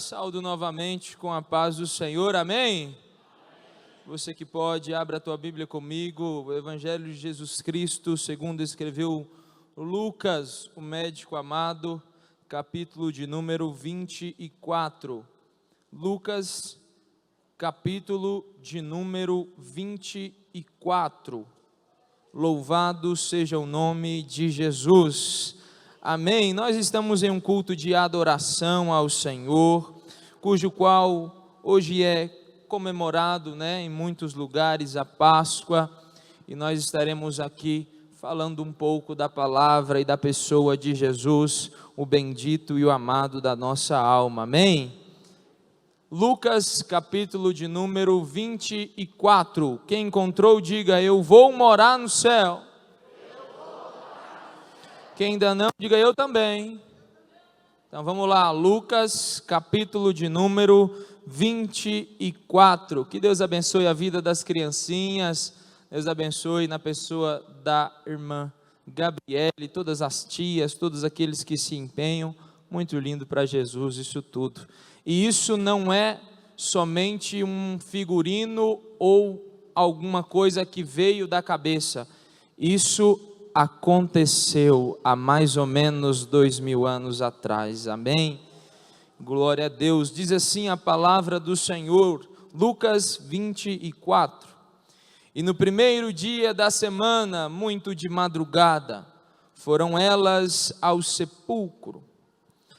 Saúdo novamente com a paz do Senhor, amém? Você que pode, abra a tua Bíblia comigo, o Evangelho de Jesus Cristo, segundo escreveu Lucas, o médico amado, capítulo de número 24. Lucas, capítulo de número 24. Louvado seja o nome de Jesus. Amém. Nós estamos em um culto de adoração ao Senhor, cujo qual hoje é comemorado, em muitos lugares a Páscoa, e nós estaremos aqui falando um pouco da palavra e da pessoa de Jesus, o bendito e o amado da nossa alma. Amém. Lucas, capítulo de número 24. Quem encontrou, diga: eu vou morar no céu. Quem ainda não, diga: eu também. Então vamos lá, Lucas, capítulo de número 24. Que Deus abençoe a vida das criancinhas, Deus abençoe na pessoa da irmã Gabriele, todas as tias, todos aqueles que se empenham. Muito lindo para Jesus isso tudo. E isso não é somente um figurino ou alguma coisa que veio da cabeça. Isso aconteceu há mais ou menos 2000 anos atrás, amém? Glória a Deus. Diz assim a palavra do Senhor, Lucas 24. E no primeiro dia da semana, muito de madrugada, foram elas ao sepulcro,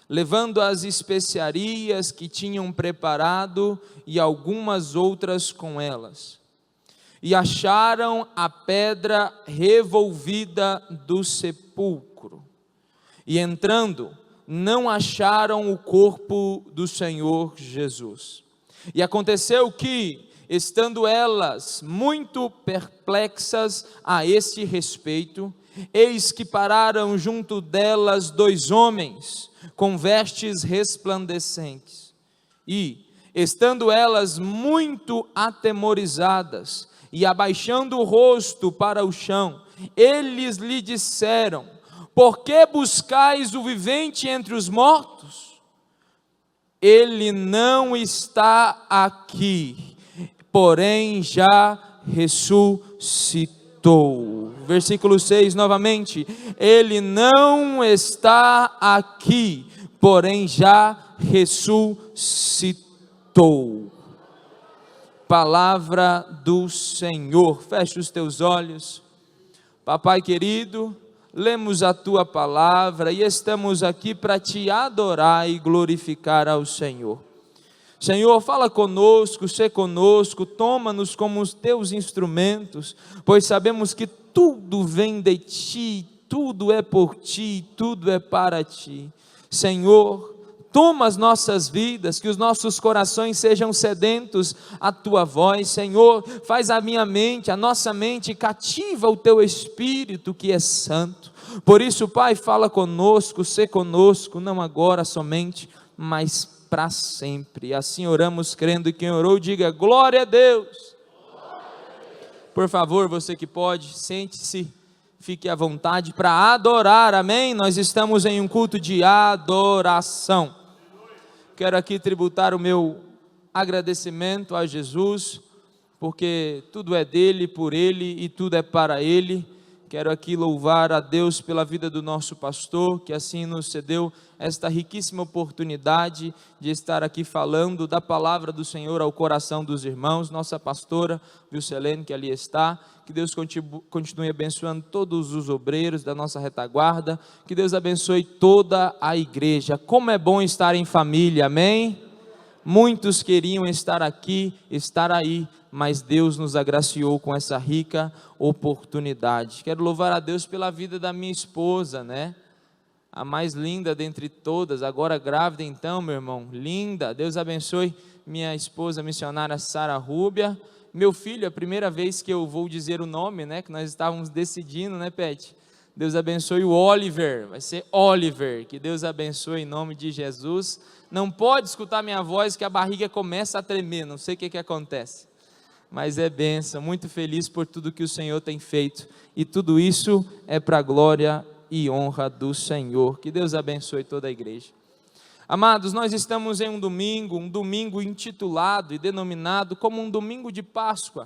levando as especiarias que tinham preparado e algumas outras com elas. E acharam a pedra revolvida do sepulcro. E entrando, não acharam o corpo do Senhor Jesus. E aconteceu que, estando elas muito perplexas a este respeito, eis que pararam junto delas dois homens, com vestes resplandecentes. E, estando elas muito atemorizadas, e abaixando o rosto para o chão, eles lhe disseram: por que buscais o vivente entre os mortos? Ele não está aqui, porém já ressuscitou. Versículo 6 novamente: ele não está aqui, porém já ressuscitou. Palavra do Senhor. Feche os teus olhos. Papai querido, lemos a tua palavra e estamos aqui para te adorar e glorificar ao Senhor. Senhor, fala conosco, sê conosco, toma-nos como os teus instrumentos, pois sabemos que tudo vem de ti, tudo é por ti, tudo é para ti. Senhor, toma as nossas vidas, que os nossos corações sejam sedentos à tua voz. Senhor, faz a minha mente, a nossa mente cativa o teu Espírito que é santo. Por isso, Pai, fala conosco, sê conosco, não agora somente, mas para sempre. Assim oramos crendo, e quem orou diga glória a Deus. Por favor, você que pode, sente-se, fique à vontade para adorar, amém? Nós estamos em um culto de adoração. Quero aqui tributar o meu agradecimento a Jesus, porque tudo é dele, por ele e tudo é para ele. Quero aqui louvar a Deus pela vida do nosso pastor, que assim nos cedeu esta riquíssima oportunidade de estar aqui falando da palavra do Senhor ao coração dos irmãos. Nossa pastora, Vilcelene, que ali está, que Deus continue abençoando todos os obreiros da nossa retaguarda, que Deus abençoe toda a igreja. Como é bom estar em família, amém? Muitos queriam estar aqui, estar aí, mas Deus nos agraciou com essa rica oportunidade. Quero louvar a Deus pela vida da minha esposa, a mais linda dentre todas, agora grávida então, meu irmão, linda. Deus abençoe minha esposa missionária Sara Rúbia. Meu filho, a primeira vez que eu vou dizer o nome, que nós estávamos decidindo, Pet? Deus abençoe o Oliver, vai ser Oliver, que Deus abençoe em nome de Jesus. Não pode escutar minha voz que a barriga começa a tremer, não sei o que acontece, mas é bênção, muito feliz por tudo que o Senhor tem feito, e tudo isso é para a glória e honra do Senhor. Que Deus abençoe toda a igreja. Amados, nós estamos em um domingo intitulado e denominado como um domingo de Páscoa.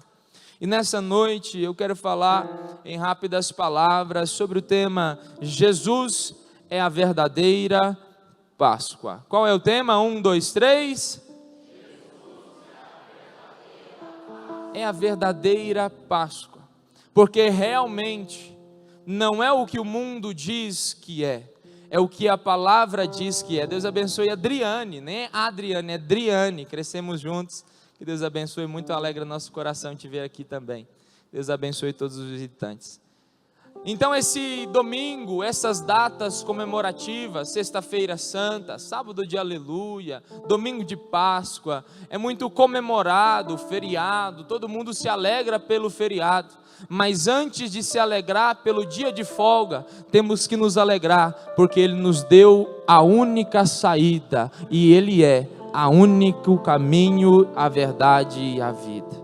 E nessa noite eu quero falar em rápidas palavras sobre o tema Jesus é a verdadeira Páscoa. Qual é o tema? 1, 2, 3. É a verdadeira Páscoa. Porque realmente não é o que o mundo diz que é o que a palavra diz que é. Deus abençoe a Adriane, nem Adriane, é Adriane, crescemos juntos. Que Deus abençoe, muito alegra nosso coração te ver aqui também. Deus abençoe todos os visitantes. Então esse domingo, essas datas comemorativas, sexta-feira santa, sábado de aleluia, domingo de Páscoa, é muito comemorado, feriado, todo mundo se alegra pelo feriado, mas antes de se alegrar pelo dia de folga, temos que nos alegrar, porque Ele nos deu a única saída, e Ele é o único caminho, a verdade e a vida.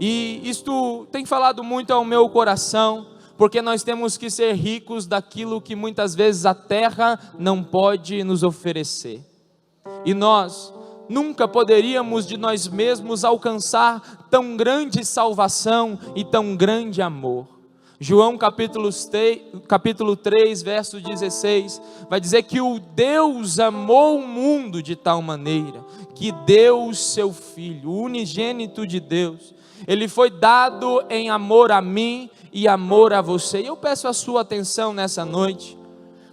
E isto tem falado muito ao meu coração, porque nós temos que ser ricos daquilo que muitas vezes a terra não pode nos oferecer. E nós nunca poderíamos de nós mesmos alcançar tão grande salvação e tão grande amor. João capítulo 3, verso 16, vai dizer que o Deus amou o mundo de tal maneira, que deu o seu Filho, o unigênito de Deus. Ele foi dado em amor a mim e amor a você. E eu peço a sua atenção nessa noite,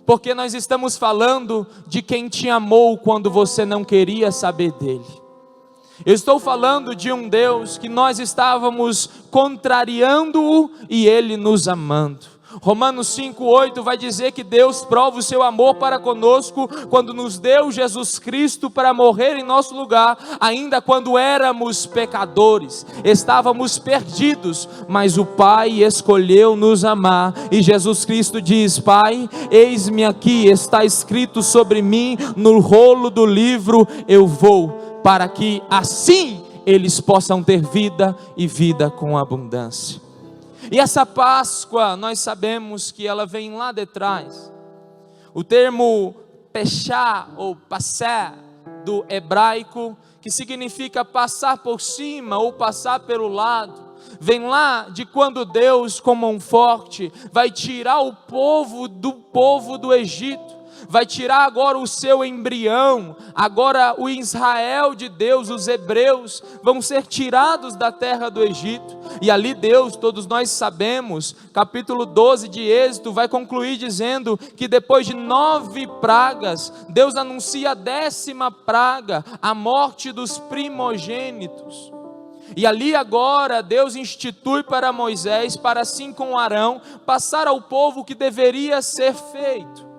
porque nós estamos falando de quem te amou quando você não queria saber dele. Eu estou falando de um Deus que nós estávamos contrariando-o e ele nos amando. Romanos 5,8 vai dizer que Deus prova o seu amor para conosco quando nos deu Jesus Cristo para morrer em nosso lugar, ainda quando éramos pecadores, estávamos perdidos, mas o Pai escolheu nos amar, e Jesus Cristo diz: Pai, eis-me aqui, está escrito sobre mim no rolo do livro, eu vou, para que assim eles possam ter vida e vida com abundância. E essa Páscoa, nós sabemos que ela vem lá de trás. O termo pechá ou passar do hebraico, que significa passar por cima ou passar pelo lado, vem lá de quando Deus, com mão forte, vai tirar o povo do Egito. Vai tirar agora o seu embrião, agora o Israel de Deus, os hebreus, vão ser tirados da terra do Egito, e ali Deus, todos nós sabemos, capítulo 12 de Êxodo, vai concluir dizendo que depois de 9 pragas, Deus anuncia a 10ª praga, a morte dos primogênitos. E ali agora Deus institui para Moisés, para assim com Arão, passar ao povo o que deveria ser feito.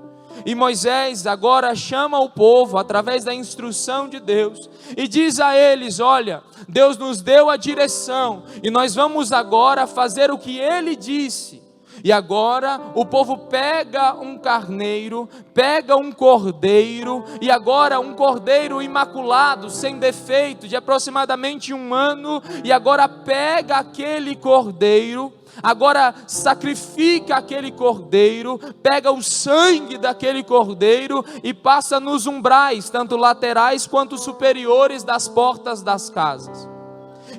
E Moisés agora chama o povo através da instrução de Deus e diz a eles: olha, Deus nos deu a direção e nós vamos agora fazer o que Ele disse. E agora o povo pega um carneiro, pega um cordeiro, e agora um cordeiro imaculado, sem defeito, de aproximadamente 1 ano, e agora pega aquele cordeiro, agora sacrifica aquele cordeiro, pega o sangue daquele cordeiro e passa nos umbrais, tanto laterais quanto superiores das portas das casas.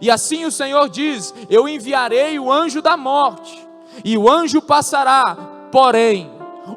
E assim o Senhor diz: eu enviarei o anjo da morte, e o anjo passará, porém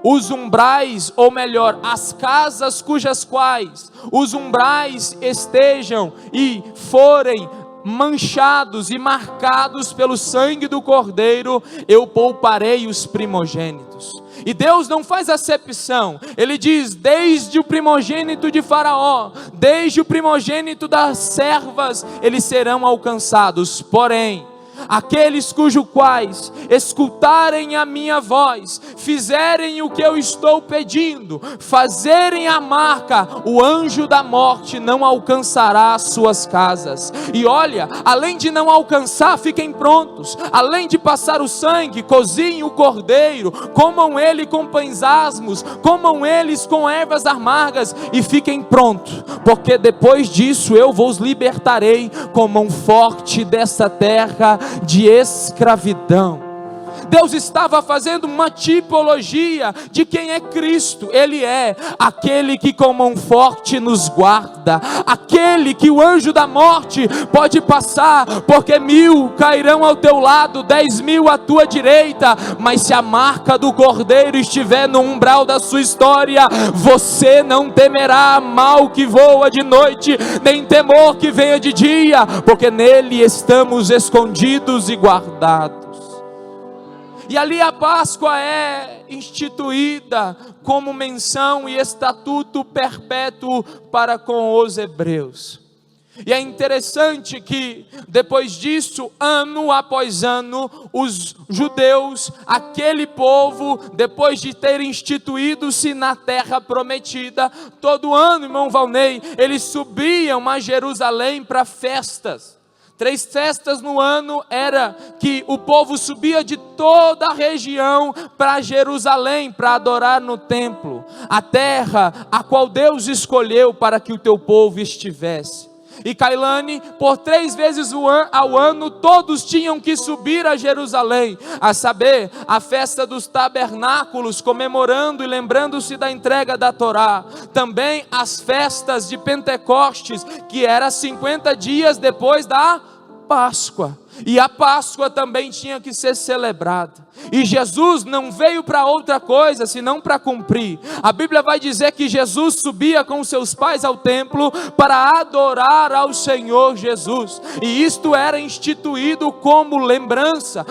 os umbrais, ou melhor, as casas cujas quais os umbrais estejam e forem manchados e marcados pelo sangue do cordeiro, eu pouparei os primogênitos. E Deus não faz acepção, Ele diz: desde o primogênito de Faraó, desde o primogênito das servas, eles serão alcançados, porém aqueles cujos quais escutarem a minha voz, fizerem o que eu estou pedindo, fazerem a marca, o anjo da morte não alcançará as suas casas. E olha, além de não alcançar, fiquem prontos, além de passar o sangue, cozinhem o cordeiro, comam ele com pães asmos, comam eles com ervas amargas, e fiquem prontos, porque depois disso eu vos libertarei com mão forte dessa terra de escravidão. Deus estava fazendo uma tipologia de quem é Cristo. Ele é aquele que com mão forte nos guarda, aquele que o anjo da morte pode passar, porque 1000 cairão ao teu lado, 10.000 à tua direita, mas se a marca do Cordeiro estiver no umbral da sua história, você não temerá mal que voa de noite, nem temor que venha de dia, porque nele estamos escondidos e guardados. E ali a Páscoa é instituída como menção e estatuto perpétuo para com os hebreus. E é interessante que depois disso, ano após ano, os judeus, aquele povo, depois de ter instituído-se na terra prometida, todo ano, irmão Valnei, eles subiam a Jerusalém para festas. 3 festas no ano era que o povo subia de toda a região para Jerusalém, para adorar no templo, a terra a qual Deus escolheu para que o teu povo estivesse. E Cailane, por 3 vezes ao ano, todos tinham que subir a Jerusalém, a saber, a festa dos tabernáculos, comemorando e lembrando-se da entrega da Torá. Também as festas de Pentecostes, que era 50 dias depois da Páscoa. E a Páscoa também tinha que ser celebrada. E Jesus não veio para outra coisa senão para cumprir. A Bíblia vai dizer que Jesus subia com seus pais ao templo para adorar ao Senhor Jesus. E isto era instituído como lembrança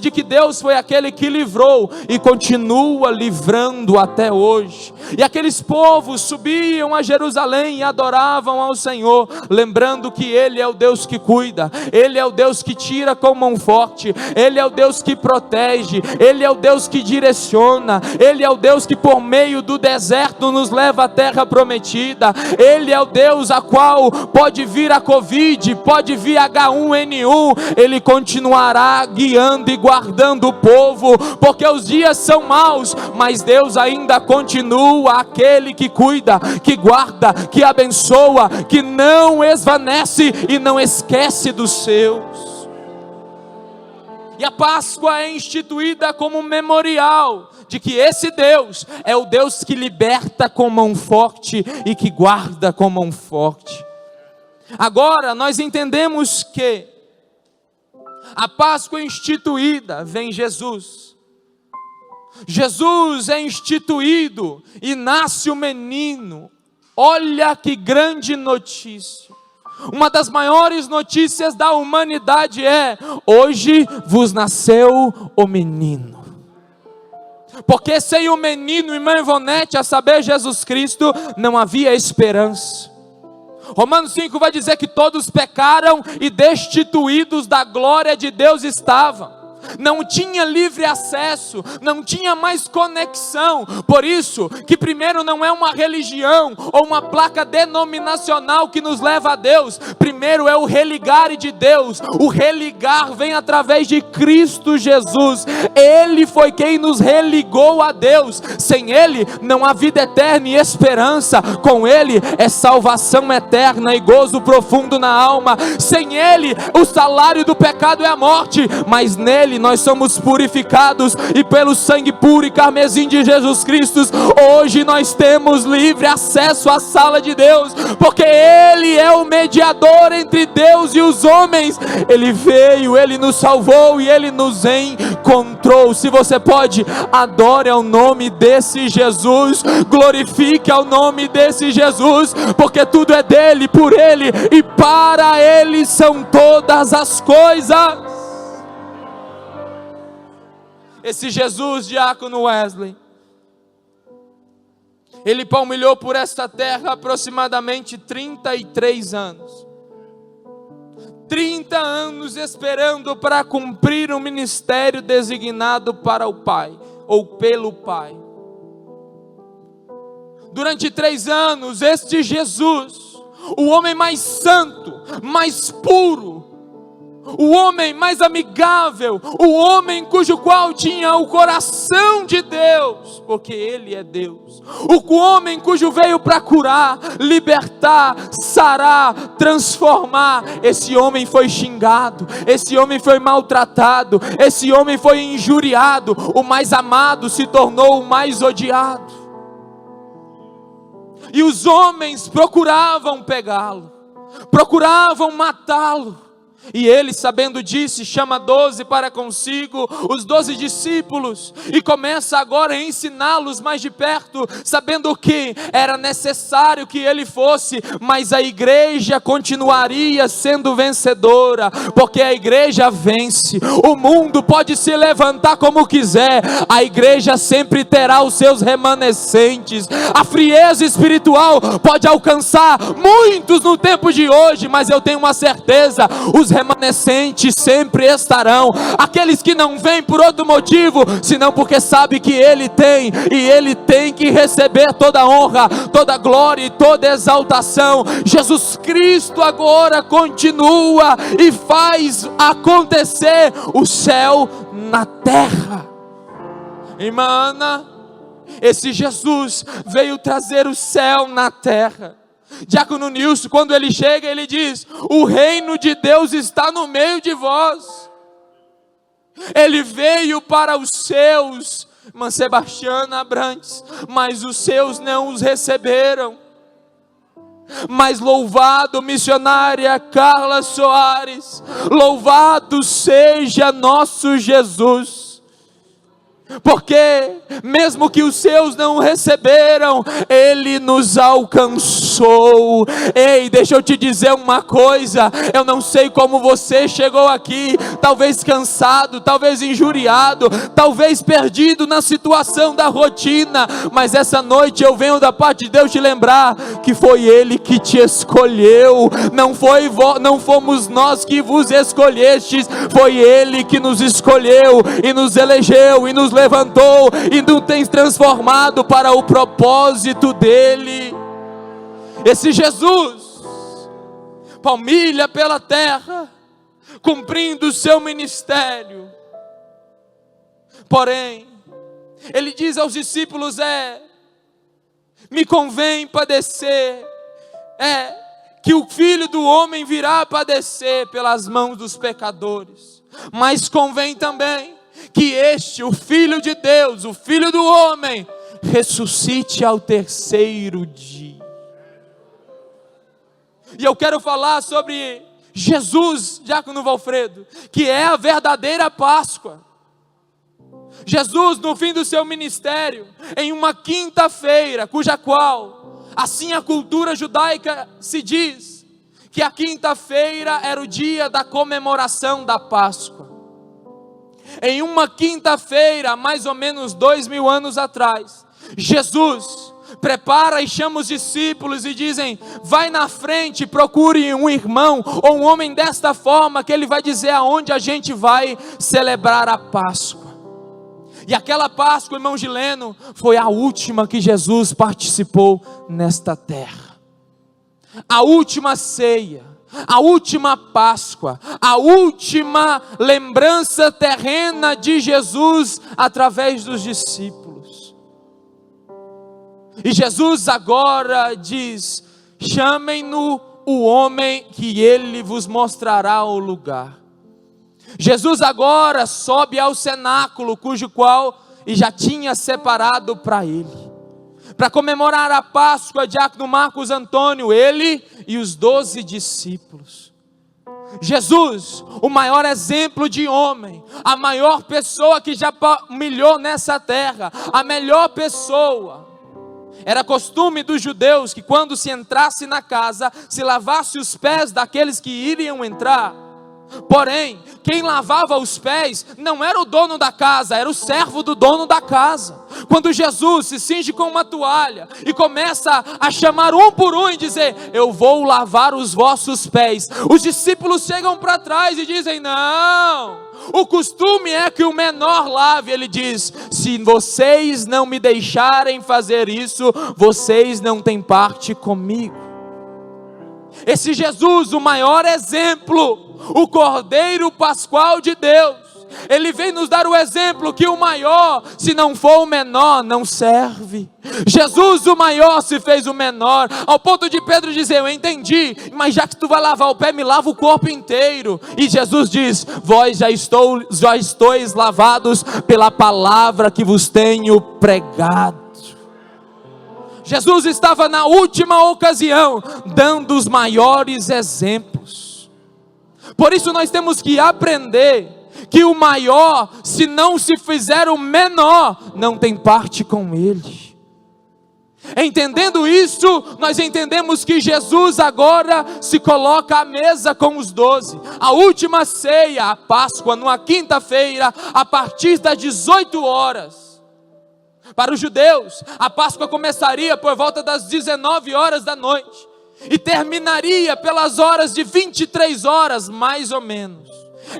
de que Deus foi aquele que livrou e continua livrando até hoje. E aqueles povos subiam a Jerusalém e adoravam ao Senhor, lembrando que Ele é o Deus que cuida, Ele é o Deus que tira com mão forte, Ele é o Deus que protege, Ele é o Deus que direciona, Ele é o Deus que por meio do deserto nos leva à terra prometida, Ele é o Deus a qual pode vir a Covid, pode vir H1N1, Ele continuará guiando e guardando o povo, porque os dias são maus, mas Deus ainda continua aquele que cuida, que guarda, que abençoa, que não esvanece e não esquece dos seus. E a Páscoa é instituída como memorial de que esse Deus é o Deus que liberta com mão forte e que guarda com mão forte. Agora nós entendemos que a Páscoa é instituída, vem Jesus. Jesus é instituído e nasce o menino. Olha que grande notícia. Uma das maiores notícias da humanidade é: hoje vos nasceu o menino. Porque sem o menino, irmã Ivonete, a saber, Jesus Cristo, não havia esperança. Romanos 5 vai dizer que todos pecaram e destituídos da glória de Deus estavam. Não tinha livre acesso, não tinha mais conexão. Por isso que primeiro não é uma religião ou uma placa denominacional que nos leva a Deus. Primeiro é o religar de Deus. O religar vem através de Cristo Jesus. Ele foi quem nos religou a Deus. Sem Ele não há vida eterna e esperança. Com Ele é salvação eterna e gozo profundo na alma. Sem Ele o salário do pecado é a morte, mas nele nós somos purificados, e pelo sangue puro e carmesim de Jesus Cristo, hoje nós temos livre acesso à sala de Deus, porque Ele é o mediador entre Deus e os homens. Ele veio, Ele nos salvou e Ele nos encontrou. Se você pode, adore ao nome desse Jesus, glorifique ao nome desse Jesus, porque tudo é dele, por Ele e para Ele são todas as coisas. Esse Jesus, diácono Wesley, ele palmilhou por esta terra aproximadamente 33 anos. 30 anos esperando para cumprir o ministério designado para o Pai, ou pelo Pai. Durante 3 anos, este Jesus, o homem mais santo, mais puro, o homem mais amigável, o homem cujo qual tinha o coração de Deus, porque Ele é Deus, o homem cujo veio para curar, libertar, sarar, transformar. Esse homem foi xingado, esse homem foi maltratado, esse homem foi injuriado. O mais amado se tornou o mais odiado, e os homens procuravam pegá-lo, procuravam matá-lo. E ele, sabendo disso, chama 12 para consigo, os 12 discípulos, e começa agora a ensiná-los mais de perto, sabendo que era necessário que ele fosse, mas a igreja continuaria sendo vencedora, porque a igreja vence. O mundo pode se levantar como quiser, a igreja sempre terá os seus remanescentes. A frieza espiritual pode alcançar muitos no tempo de hoje, mas eu tenho uma certeza: os remanescentes sempre estarão. Aqueles que não vêm por outro motivo, senão porque sabe que Ele tem, e Ele tem que receber toda honra, toda glória e toda exaltação. Jesus Cristo agora continua e faz acontecer o céu na terra. Irmã Ana, esse Jesus veio trazer o céu na terra. Diácono Nilson, quando ele chega, ele diz: o reino de Deus está no meio de vós. Ele veio para os seus, irmã Sebastiana Abrantes, mas os seus não os receberam. Mas louvado, missionária Carla Soares, louvado seja nosso Jesus, porque mesmo que os seus não receberam, Ele nos alcançou. Ei, deixa eu te dizer uma coisa, eu não sei como você chegou aqui, talvez cansado, talvez injuriado, talvez perdido na situação da rotina, mas essa noite eu venho da parte de Deus te lembrar que foi Ele que te escolheu, não fomos nós que vos escolhestes, foi Ele que nos escolheu e nos elegeu e nos levantou e nos tem transformado para o propósito dele. Esse Jesus palmilha pela terra, cumprindo o seu ministério. Porém, ele diz aos discípulos: me convém padecer, que o Filho do Homem virá padecer pelas mãos dos pecadores, mas convém também que o Filho de Deus, o Filho do Homem, ressuscite ao terceiro dia. E eu quero falar sobre Jesus, diácono Valfredo, que é a verdadeira Páscoa. Jesus, no fim do seu ministério, em uma quinta-feira, cuja qual, assim a cultura judaica se diz, que a quinta-feira era o dia da comemoração da Páscoa. Em uma quinta-feira, mais ou menos 2000 anos atrás, Jesus prepara e chama os discípulos e dizem: vai na frente, procure um irmão ou um homem desta forma, que ele vai dizer aonde a gente vai celebrar a Páscoa. E aquela Páscoa, irmão Gileno, foi a última que Jesus participou nesta terra. A última ceia, a última Páscoa, a última lembrança terrena de Jesus através dos discípulos. E Jesus agora diz: chamem-no o homem, que ele vos mostrará o lugar. Jesus agora sobe ao cenáculo, cujo qual e já tinha separado para ele. Para comemorar a Páscoa, diácono Marcos Antônio, ele e os 12 discípulos. Jesus, o maior exemplo de homem, a maior pessoa que já humilhou nessa terra, a melhor pessoa. Era costume dos judeus que quando se entrasse na casa, se lavasse os pés daqueles que iriam entrar. Porém, quem lavava os pés não era o dono da casa, era o servo do dono da casa. Quando Jesus se cinge com uma toalha e começa a chamar um por um e dizer: eu vou lavar os vossos pés, os discípulos chegam para trás e dizem: não, o costume é que o menor lave. Ele diz: se vocês não me deixarem fazer isso, vocês não têm parte comigo. Esse Jesus, o maior exemplo, o Cordeiro Pascual de Deus, ele vem nos dar o exemplo que o maior, se não for o menor, não serve. Jesus, o maior, se fez o menor, ao ponto de Pedro dizer: eu entendi, mas já que tu vai lavar o pé, me lava o corpo inteiro. E Jesus diz: vós já estáis lavados pela palavra que vos tenho pregado. Jesus estava na última ocasião, dando os maiores exemplos. Por isso nós temos que aprender que o maior, se não se fizer o menor, não tem parte com ele. Entendendo isso, nós entendemos que Jesus agora se coloca à mesa com os 12. A última ceia, a Páscoa, numa quinta-feira, a partir das 18 horas. Para os judeus, a Páscoa começaria por volta das 19 horas da noite e terminaria pelas horas de 23 horas, mais ou menos.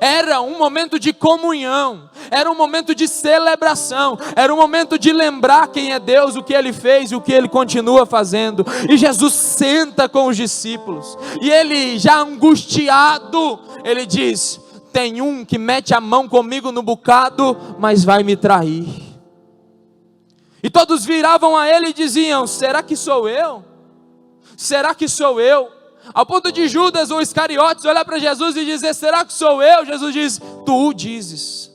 Era um momento de comunhão, era um momento de celebração, era um momento de lembrar quem é Deus, o que Ele fez e o que Ele continua fazendo. E Jesus senta com os discípulos, e Ele, já angustiado, Ele diz: tem um que mete a mão comigo no bocado, mas vai me trair. E todos viravam a Ele e diziam: será que sou eu? Será que sou eu? Ao ponto de Judas, ou Iscariotes, olhar para Jesus e dizer: será que sou eu? Jesus diz: tu o dizes.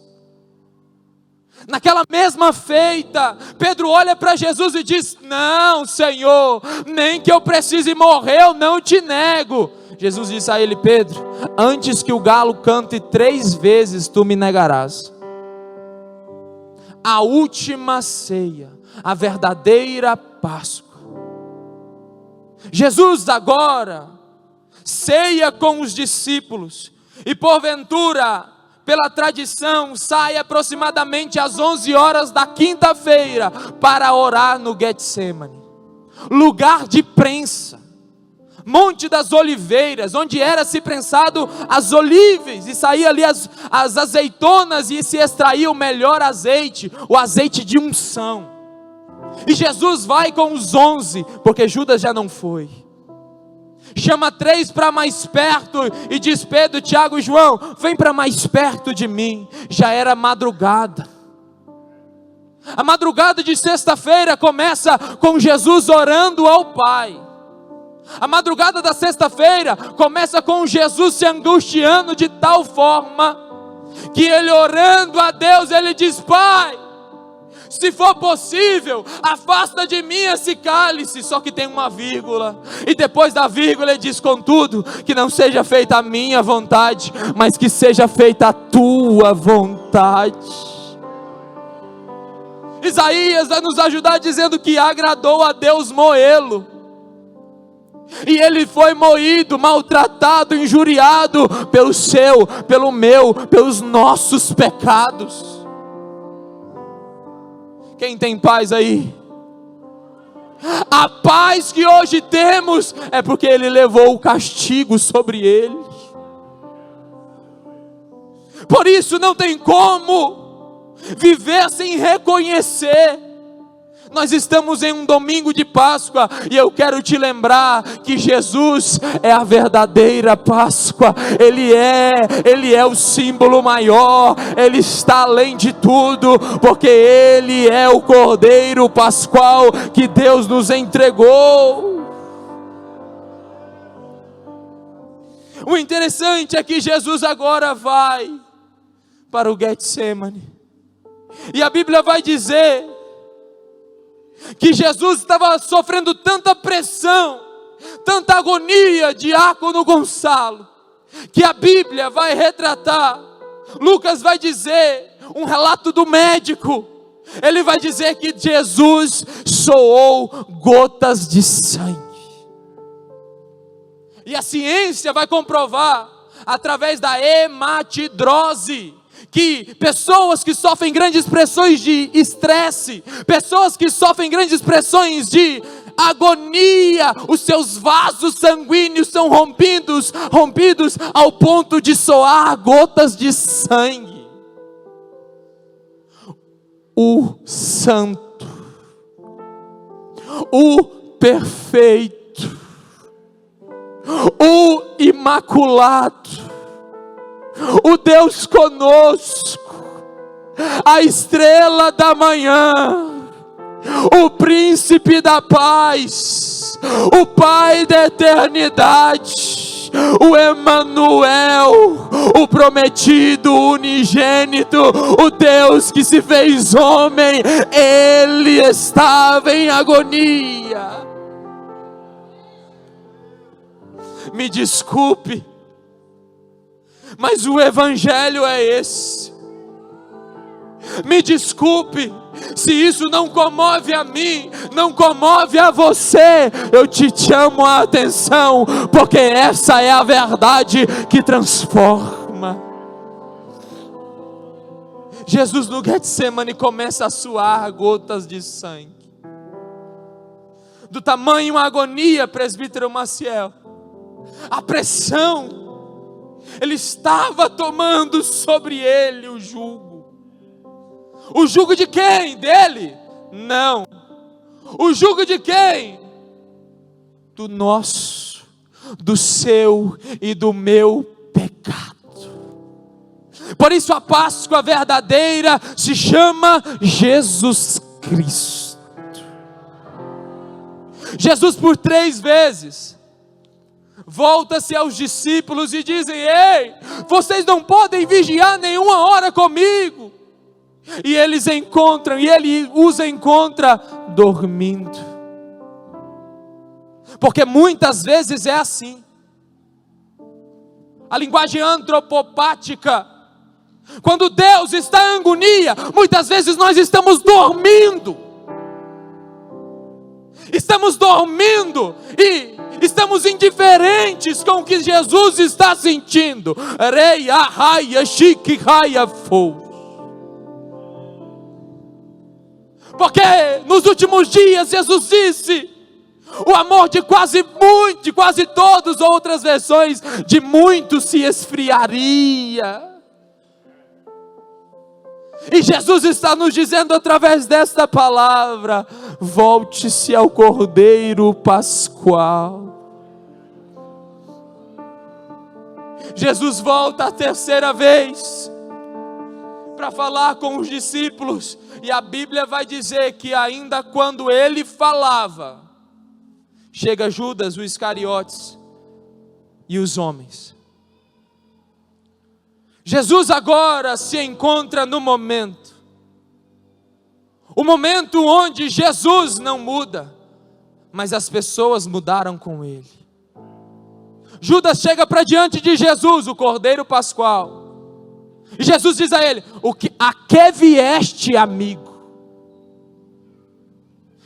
Naquela mesma feita, Pedro olha para Jesus e diz: não, Senhor, nem que eu precise morrer, eu não te nego. Jesus disse a ele: Pedro, antes que o galo cante 3 vezes, tu me negarás. A última ceia, a verdadeira Páscoa. Jesus agora ceia com os discípulos, e porventura, pela tradição, sai aproximadamente às 11 horas da quinta-feira para orar no Getsemane, lugar de prensa, Monte das Oliveiras, onde era se prensado as olivas, e saía ali as azeitonas, e se extraía o melhor azeite, o azeite de unção. E Jesus vai com os 11, porque Judas já não foi. Chama 3 para mais perto e diz: Pedro, Tiago e João, vem para mais perto de mim. Já era madrugada. A madrugada de sexta-feira começa com Jesus orando ao Pai. A madrugada da sexta-feira começa com Jesus se angustiando de tal forma que ele, orando a Deus, ele diz: Pai, se for possível, afasta de mim esse cálice. Só que tem uma vírgula, e depois da vírgula ele diz: contudo, que não seja feita a minha vontade, mas que seja feita a tua vontade. Isaías vai nos ajudar dizendo que agradou a Deus moê-lo, e ele foi moído, maltratado, injuriado pelo seu, pelo meu, pelos nossos pecados. Quem tem paz aí? A paz que hoje temos é porque Ele levou o castigo sobre ele. Por isso não tem como viver sem reconhecer. Nós estamos em um domingo de Páscoa, e eu quero te lembrar que Jesus é a verdadeira Páscoa. Ele é o símbolo maior, Ele está além de tudo, porque Ele é o Cordeiro Pascual que Deus nos entregou. O interessante é que Jesus agora vai para o Getsemane, e a Bíblia vai dizer que Jesus estava sofrendo tanta pressão, tanta agonia, diácono Gonçalo, que a Bíblia vai retratar. Lucas vai dizer, um relato do médico, ele vai dizer que Jesus soou gotas de sangue. E a ciência vai comprovar, através da hematidrose, que pessoas que sofrem grandes pressões de estresse, pessoas que sofrem grandes pressões de agonia, os seus vasos sanguíneos são rompidos ao ponto de soar gotas de sangue. O santo, o perfeito, o Imaculado, o Deus conosco, a estrela da manhã, o príncipe da paz, o Pai da eternidade, o Emanuel, o prometido unigênito, o Deus que se fez homem. Ele estava em agonia. Me desculpe, mas o evangelho é esse. Me desculpe se isso não comove a mim, não comove a você. Eu te chamo a atenção, porque essa é a verdade que transforma. Jesus no Getsemane começa a suar gotas de sangue. Do tamanho agonia, presbítero Maciel, a pressão, ele estava tomando sobre ele o jugo. O jugo de quem? Dele? Não. O jugo de quem? Do nosso, do seu e do meu pecado. Por isso a Páscoa verdadeira se chama Jesus Cristo. Jesus por 3 vezes volta-se aos discípulos e dizem: ei, vocês não podem vigiar nenhuma hora comigo. E eles encontram, e ele os encontra dormindo. Porque muitas vezes é assim. A linguagem antropopática, quando Deus está em agonia, muitas vezes nós estamos dormindo. Estamos dormindo e estamos indiferentes com o que Jesus está sentindo. Rei arraia, chique raia fou. Porque nos últimos dias Jesus disse: o amor de quase todos, ou outras versões, de muitos se esfriaria. E Jesus está nos dizendo através desta palavra: volte-se ao Cordeiro Pascual. Jesus volta a 3ª vez para falar com os discípulos, e a Bíblia vai dizer que ainda quando ele falava, chega Judas, o Iscariotes e os homens. Jesus agora se encontra no momento, o momento onde Jesus não muda, mas as pessoas mudaram com ele. Judas chega para diante de Jesus, o Cordeiro Pascual, e Jesus diz a ele: a que vieste, amigo?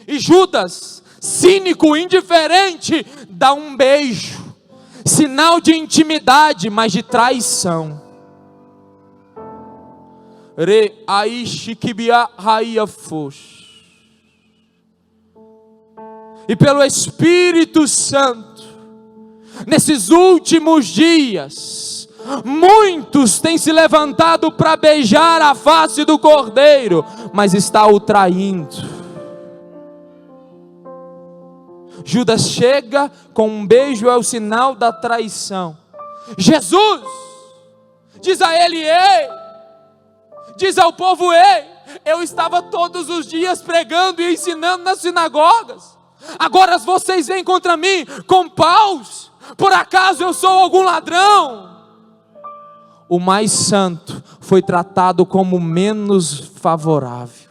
E Judas, cínico, indiferente, dá um beijo, sinal de intimidade, mas de traição. E pelo Espírito Santo, nesses últimos dias, muitos têm se levantado para beijar a face do Cordeiro, mas está o traindo. Judas chega com um beijo, é o sinal da traição. Jesus diz a ele: ei, diz ao povo: ei, eu estava todos os dias pregando e ensinando nas sinagogas, agora vocês vêm contra mim com paus. Por acaso eu sou algum ladrão? O mais santo foi tratado como menos favorável.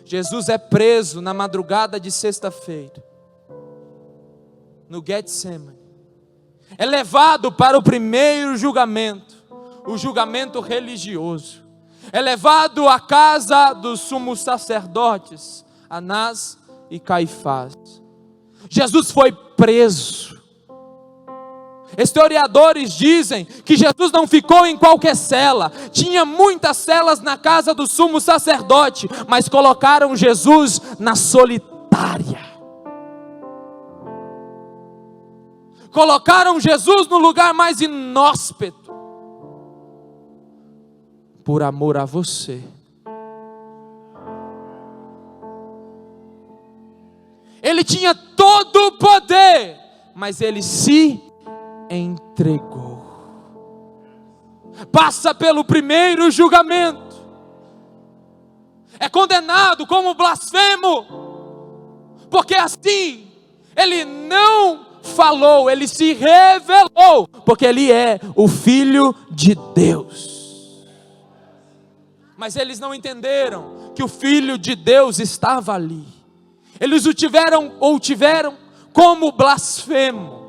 Jesus é preso na madrugada de sexta-feira, no Getsemane. É levado para o primeiro julgamento, o julgamento religioso. É levado à casa dos sumos sacerdotes, Anás e Caifás. Jesus foi preso. Historiadores dizem que Jesus não ficou em qualquer cela. Tinha muitas celas na casa do sumo sacerdote, mas colocaram Jesus na solitária. Colocaram Jesus no lugar mais inóspito, por amor a você. Ele tinha todo o poder mas ele se entregou. Passa pelo primeiro julgamento, é condenado como blasfemo, porque assim ele não falou, ele se revelou, porque ele é o Filho de Deus. Mas eles não entenderam que o Filho de Deus estava ali. Eles o tiveram como blasfemo.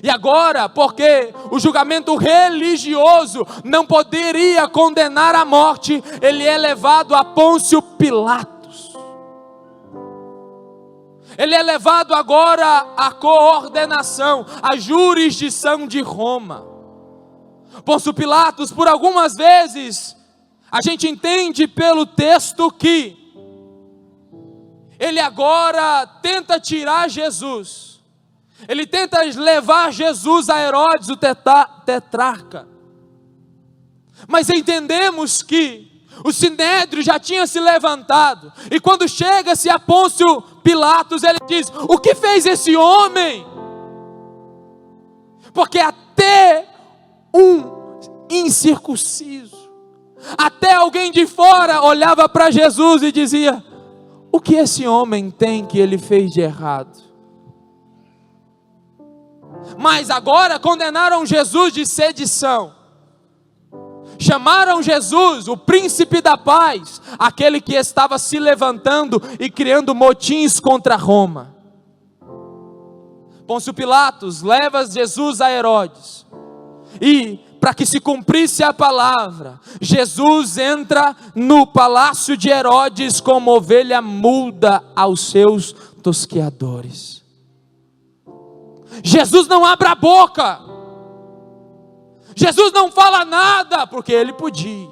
E agora, porque o julgamento religioso não poderia condenar à morte, ele é levado a Pôncio Pilatos. Ele é levado agora à coordenação, à jurisdição de Roma. Pôncio Pilatos, por algumas vezes, a gente entende pelo texto que ele agora tenta tirar Jesus. Ele tenta levar Jesus a Herodes, o tetrarca. Mas entendemos que o Sinédrio já tinha se levantado. E quando chega-se a Pôncio Pilatos, ele diz: o que fez esse homem? Porque até um incircunciso, até alguém de fora olhava para Jesus e dizia: o que esse homem tem que ele fez de errado? Mas agora condenaram Jesus de sedição. Chamaram Jesus, o príncipe da paz, aquele que estava se levantando e criando motins contra Roma. Pôncio Pilatos leva Jesus a Herodes. E para que se cumprisse a palavra, Jesus entra no palácio de Herodes como ovelha muda aos seus tosqueadores. Jesus não abre a boca, Jesus não fala nada, porque ele podia.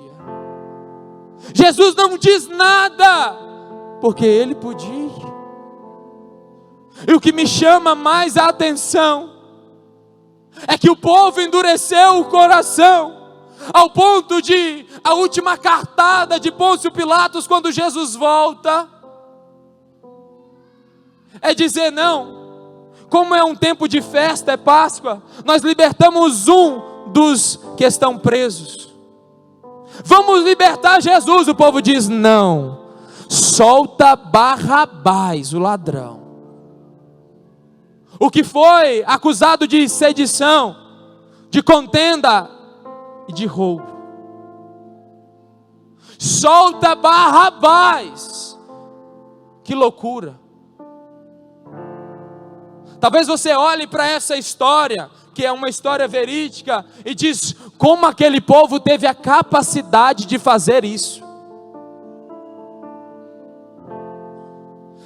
Jesus não diz nada, porque ele podia. E o que me chama mais a atenção é que o povo endureceu o coração, ao ponto de, a última cartada de Pôncio Pilatos, quando Jesus volta, é dizer: não, como é um tempo de festa, é Páscoa, nós libertamos um dos que estão presos, vamos libertar Jesus. O povo diz: não, solta Barrabás, o ladrão, o que foi acusado de sedição, de contenda e de roubo. Solta Barrabás. Que loucura. Talvez você olhe para essa história, que é uma história verídica, e diz: como aquele povo teve a capacidade de fazer isso?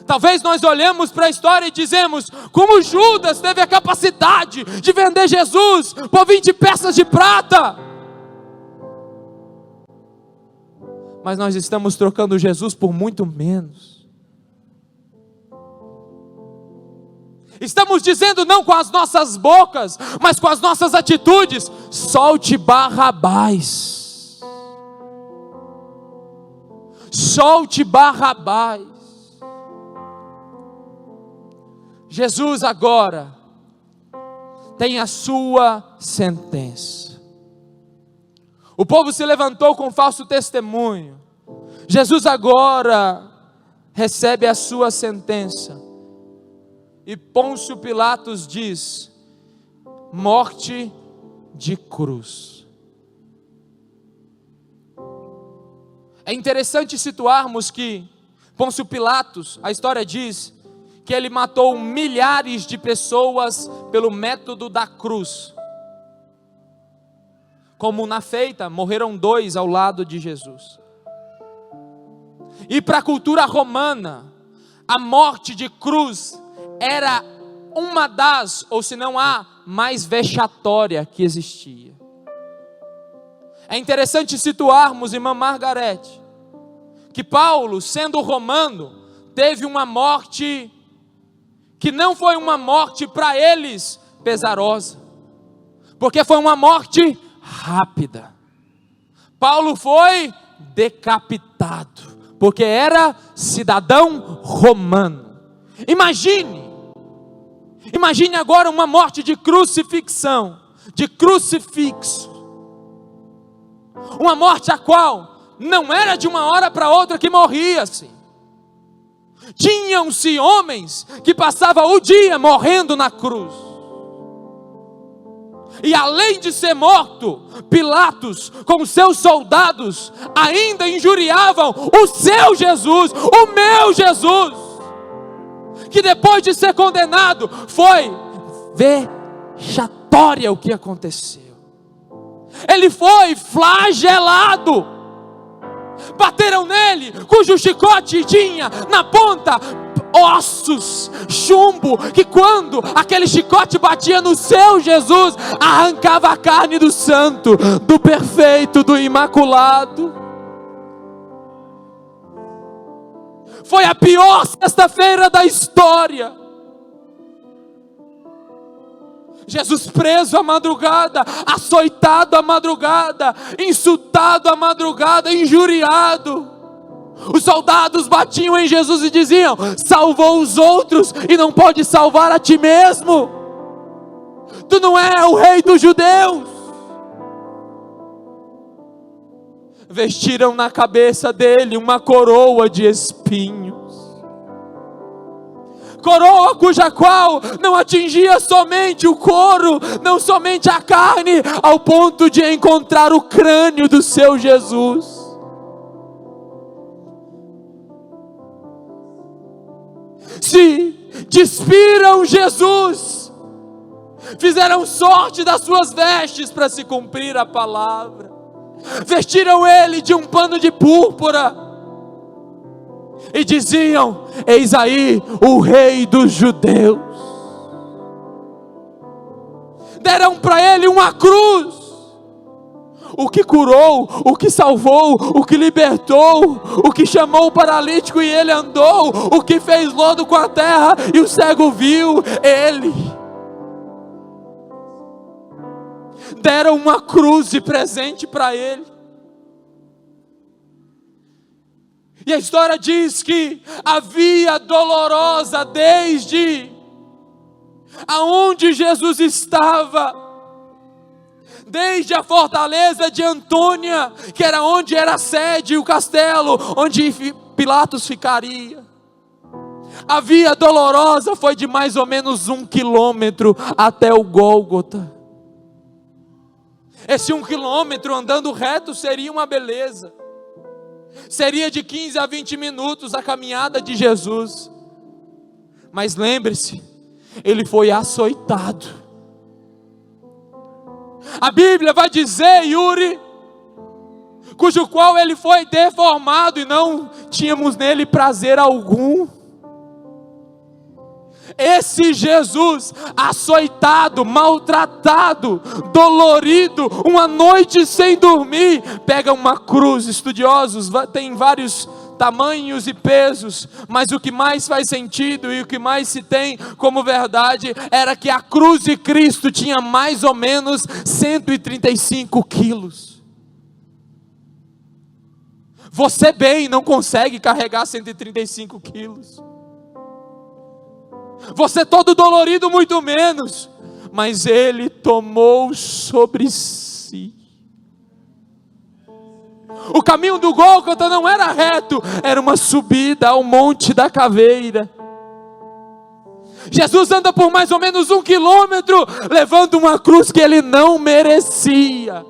Talvez nós olhemos para a história e dizemos: como Judas teve a capacidade de vender Jesus por 20 peças de prata? Mas nós estamos trocando Jesus por muito menos. Estamos dizendo não com as nossas bocas, mas com as nossas atitudes: solte Barrabás. Solte Barrabás. Jesus agora tem a sua sentença. O povo se levantou com falso testemunho. Jesus agora recebe a sua sentença. E Pôncio Pilatos diz: morte de cruz. É interessante situarmos que Pôncio Pilatos, a história diz que ele matou milhares de pessoas pelo método da cruz. Como na feita, morreram 2 ao lado de Jesus. E para a cultura romana, a morte de cruz era uma das, ou se não a mais vexatória que existia. É interessante situarmos, irmã Margarete, que Paulo, sendo romano, teve uma morte que não foi uma morte para eles pesarosa, porque foi uma morte rápida. Paulo foi decapitado, porque Imagine agora uma morte de crucifixão, de crucifixo. Uma morte a qual não era de uma hora para outra que morria-se. Tinham-se homens que passavam o dia morrendo na cruz. E além de ser morto, Pilatos com seus soldados ainda injuriavam o seu Jesus, o meu Jesus, que depois de ser condenado, foi vexatória o que aconteceu. Ele foi flagelado. Bateram nele, cujo chicote tinha na ponta ossos, chumbo, que quando aquele chicote batia no seu Jesus, arrancava a carne do santo, do perfeito, do imaculado. Foi a pior sexta-feira da história. Jesus preso à madrugada, açoitado à madrugada, insultado à madrugada, injuriado. Os soldados batiam em Jesus e diziam: salvou os outros e não pode salvar a ti mesmo. Tu não é o rei dos judeus. Vestiram na cabeça dele uma coroa de espinhos. Coroa cuja qual não atingia somente o couro, não somente a carne, ao ponto de encontrar o crânio do seu Jesus. Se despiram Jesus, fizeram sorte das suas vestes para se cumprir a palavra, vestiram ele de um pano de púrpura, e diziam: eis aí o rei dos judeus. Deram para ele uma cruz. O que curou, o que salvou, o que libertou, o que chamou o paralítico e ele andou, o que fez lodo com a terra e o cego viu, ele. Deram uma cruz de presente para ele. E a história diz que a via dolorosa desde aonde Jesus estava, desde a fortaleza de Antônia, que era onde era a sede, o castelo, onde Pilatos ficaria. A via dolorosa foi de mais ou menos 1 quilômetro até o Gólgota. Esse 1 quilômetro andando reto seria uma beleza. Seria de 15 a 20 minutos a caminhada de Jesus. Mas lembre-se, ele foi açoitado. A Bíblia vai dizer, Yuri, cujo qual ele foi deformado e não tínhamos nele prazer algum. Esse Jesus açoitado, maltratado, dolorido, uma noite sem dormir, pega uma cruz. Estudiosos tem vários tamanhos e pesos, mas o que mais faz sentido e o que mais se tem como verdade era que a cruz de Cristo tinha mais ou menos 135 quilos. Você bem não consegue carregar 135 quilos. Você todo dolorido muito menos, mas ele tomou sobre si. O caminho do Gólgota não era reto, era uma subida ao Monte da Caveira. Jesus anda por mais ou menos 1 quilômetro, levando uma cruz que ele não merecia.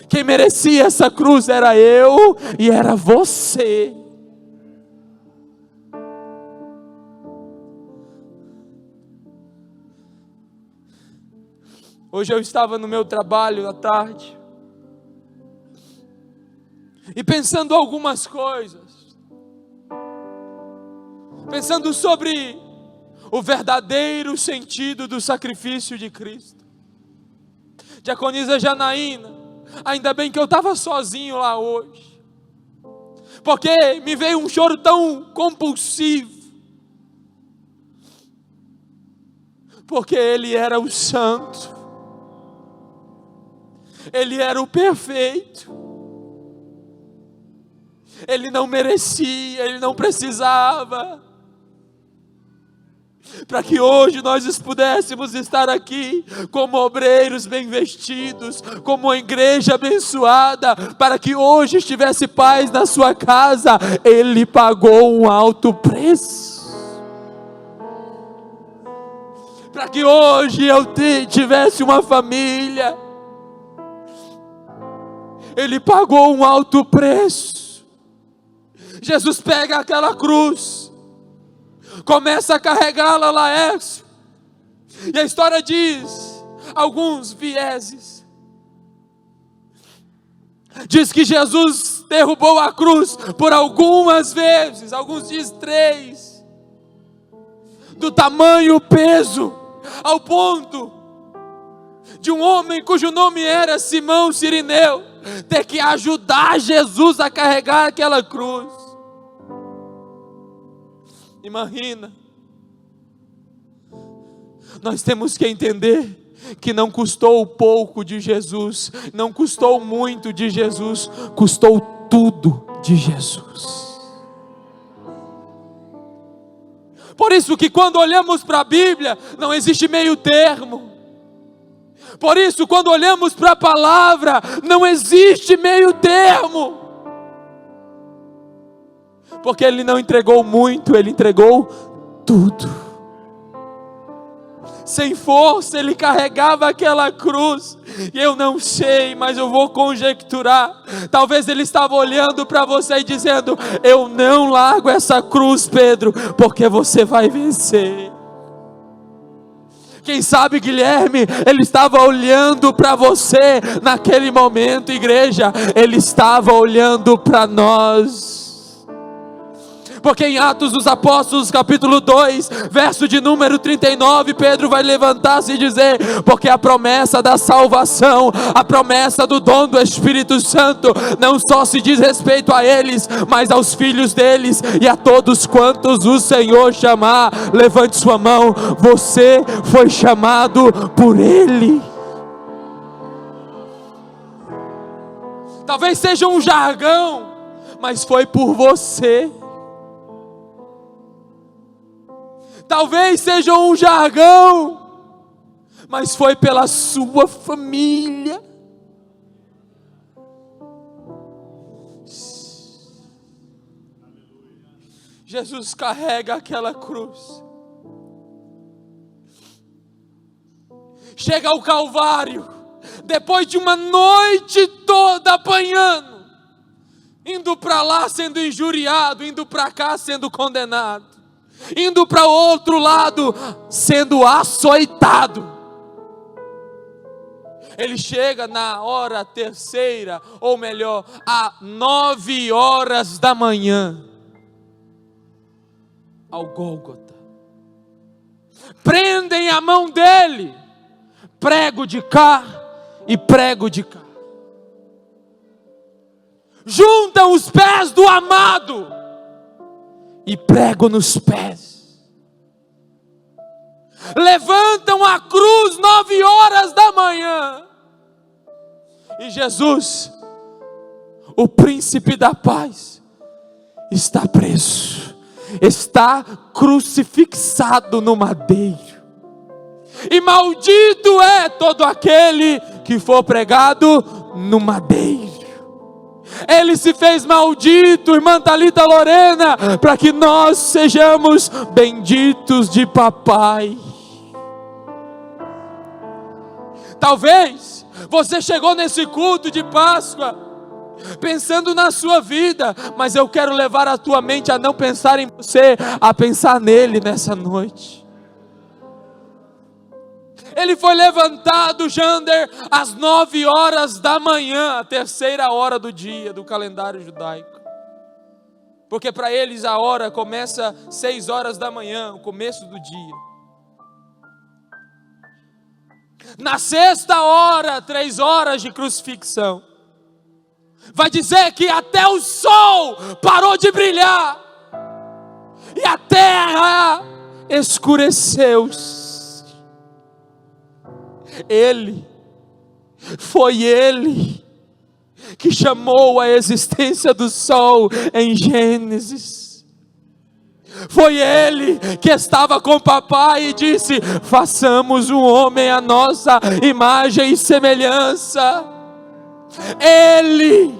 Quem merecia essa cruz era eu e era você. Hoje eu estava no meu trabalho à tarde, e pensando algumas coisas, pensando sobre o verdadeiro sentido do sacrifício de Cristo. Diaconisa Janaína, ainda bem que eu estava sozinho lá hoje, porque me veio um choro tão compulsivo, porque ele era o santo, ele era o perfeito, ele não merecia, ele não precisava, para que hoje nós pudéssemos estar aqui como obreiros bem vestidos, como uma igreja abençoada, para que hoje estivesse paz na sua casa. Ele pagou um alto preço, para que hoje eu tivesse uma família. Ele pagou um alto preço. Jesus pega aquela cruz, começa a carregá-la, Laércio, e a história diz, alguns vieses, diz que Jesus derrubou a cruz por algumas vezes, alguns dizem 3, do tamanho peso, ao ponto de um homem cujo nome era Simão Cirineu ter que ajudar Jesus a carregar aquela cruz. Imagina, nós temos que entender que não custou pouco de Jesus, não custou muito de Jesus, custou tudo de Jesus. Por isso que quando olhamos para a Bíblia, não existe meio termo. Por isso quando olhamos para a palavra, não existe meio termo. Porque Ele não entregou muito, Ele entregou tudo. Sem força Ele carregava aquela cruz. E eu não sei, mas eu vou conjecturar. Talvez Ele estava olhando para você e dizendo: eu não largo essa cruz, Pedro, porque você vai vencer. Quem sabe, Guilherme, Ele estava olhando para você naquele momento, igreja. Ele estava olhando para nós. Porque em Atos dos Apóstolos, capítulo 2, verso de número 39, Pedro vai levantar-se e dizer: porque a promessa da salvação, a promessa do dom do Espírito Santo, não só se diz respeito a eles, mas aos filhos deles e a todos quantos o Senhor chamar. Levante sua mão. Você foi chamado por Ele. Talvez seja um jargão, mas foi por você. Talvez seja um jargão, mas foi pela sua família. Jesus carrega aquela cruz, chega ao Calvário, depois de uma noite toda apanhando, indo para lá sendo injuriado, indo para cá sendo condenado, indo para o outro lado sendo açoitado. Ele chega na hora terceira, ou melhor, a 9 horas da manhã, ao Gólgota. Prendem a mão dele, prego de cá e prego de cá. Juntam os pés do amado e prego nos pés. Levantam a cruz 9 horas da manhã. E Jesus, o príncipe da paz, está preso, está crucifixado no madeiro. E maldito é todo aquele que for pregado no madeiro. Ele se fez maldito, irmã Thalita Lorena, para que nós sejamos benditos de papai. Talvez você chegou nesse culto de Páscoa pensando na sua vida, mas eu quero levar a tua mente a não pensar em você, a pensar nele nessa noite. Ele foi levantado, Jander, às 9 horas da manhã, a terceira hora do dia do calendário judaico. Porque para eles a hora começa 6 horas da manhã, o começo do dia. Na sexta hora, 3 horas de crucifixão. Vai dizer que até o sol parou de brilhar. E a terra escureceu-se. Foi Ele que chamou a existência do sol em Gênesis. Foi Ele que estava com o papai e disse: façamos um homem à nossa imagem e semelhança. Ele.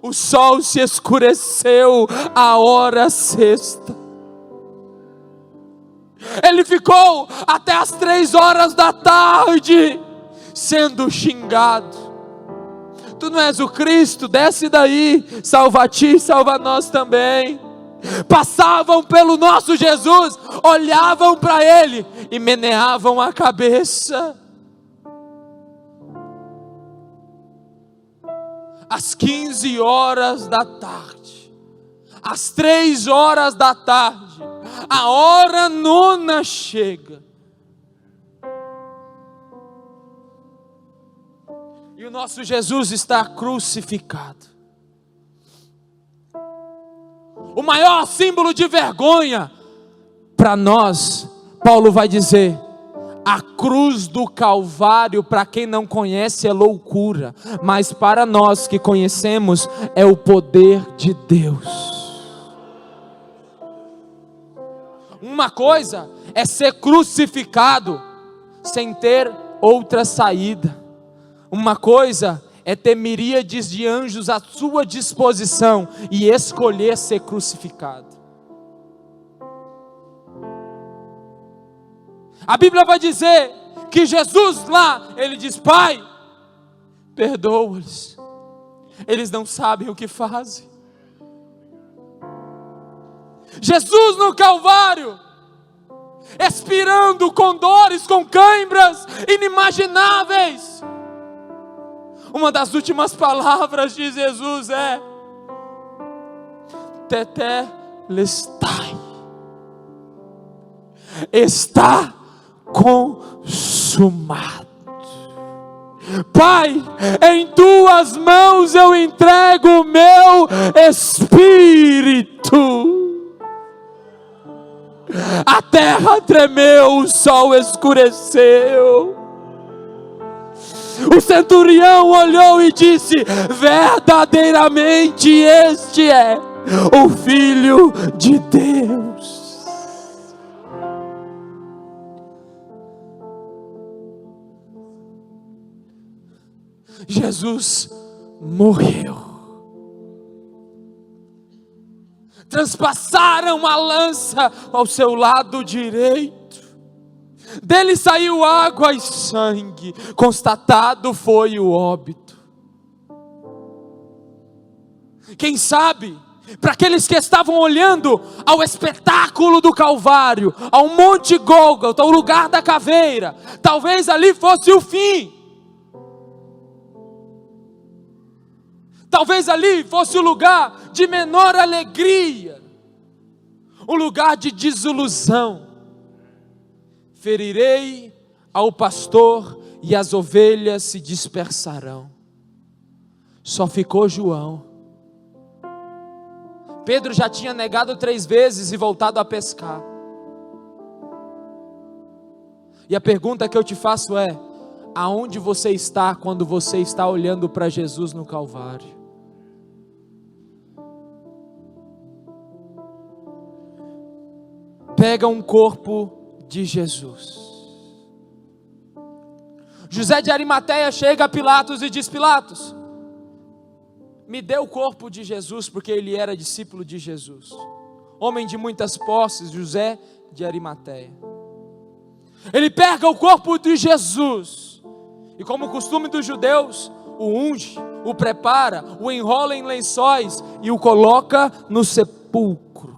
O sol se escureceu à hora sexta. Ele ficou até as 3 horas da tarde sendo xingado. Tu não és o Cristo? Desce daí, salva a ti, salva nós também. Passavam pelo nosso Jesus, olhavam para Ele e meneavam a cabeça. Às 15 horas da tarde, às 3 horas da tarde, a hora nona chega. E o nosso Jesus está crucificado. O maior símbolo de vergonha para nós, Paulo vai dizer: a cruz do Calvário, para quem não conhece, é loucura, mas para nós que conhecemos, é o poder de Deus. Uma coisa é ser crucificado sem ter outra saída. Uma coisa é ter miríades de anjos à sua disposição e escolher ser crucificado. A Bíblia vai dizer que Jesus lá, Ele diz: Pai, perdoa-os, eles não sabem o que fazem. Jesus no Calvário, expirando com dores, com cãibras inimagináveis. Uma das últimas palavras de Jesus é: tetelestai, está consumado. Pai, em tuas mãos eu entrego o meu espírito. A terra tremeu, o sol escureceu. O centurião olhou e disse: verdadeiramente este é o Filho de Deus. Jesus morreu. Transpassaram a lança ao seu lado direito. Dele saiu água e sangue. Constatado foi o óbito. Quem sabe, para aqueles que estavam olhando ao espetáculo do Calvário, ao Monte Gólgota, ao lugar da caveira, talvez ali fosse o fim. Talvez ali fosse o lugar de menor alegria, o lugar de desilusão. Ferirei ao pastor e as ovelhas se dispersarão. Só ficou João. Pedro já tinha negado 3 vezes e voltado a pescar. E a pergunta que eu te faço é: aonde você está quando você está olhando para Jesus no Calvário? Pega um corpo de Jesus. José de Arimateia chega a Pilatos e diz: Pilatos, me dê o corpo de Jesus, porque ele era discípulo de Jesus. Homem de muitas posses, José de Arimateia. Ele pega o corpo de Jesus e, como costume dos judeus, o unge, o prepara, o enrola em lençóis e o coloca no sepulcro.